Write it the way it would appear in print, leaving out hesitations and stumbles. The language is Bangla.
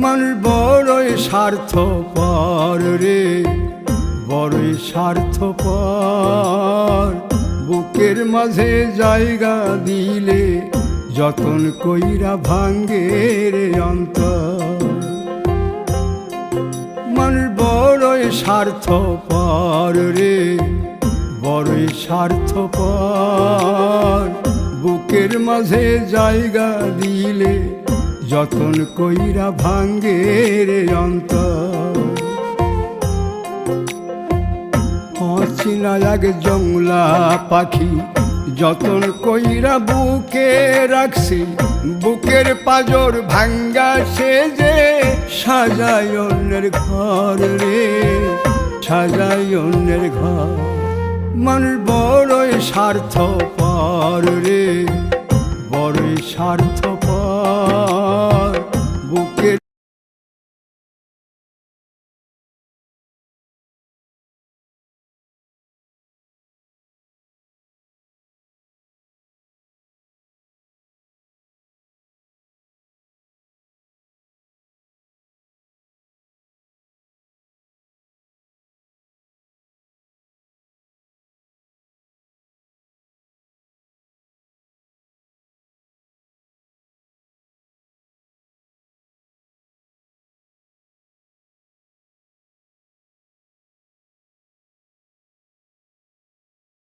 মানুষ বড়ই স্বার্থপর রে, বড়ই স্বার্থপর। বুকের মাঝে জায়গা দিলে যতন কইরা ভাঙ্গে রে অন্তর। মানুষ বড়ই স্বার্থপর রে, বড়ই স্বার্থপর। বুকের মাঝে জায়গা দিলে যতন কইরা ভাঙ্গে রে অন্তর। অচিনা এক জংলা পাখি যতন কইরা বুকে রাখছি, বুকের পাজর ভাঙ্গা সে যে সাজায় অন্যের ঘর রে, সাজায় অন্যের ঘর। মানুষ বড়ই স্বার্থপর রে, বড়ই স্বার্থপর।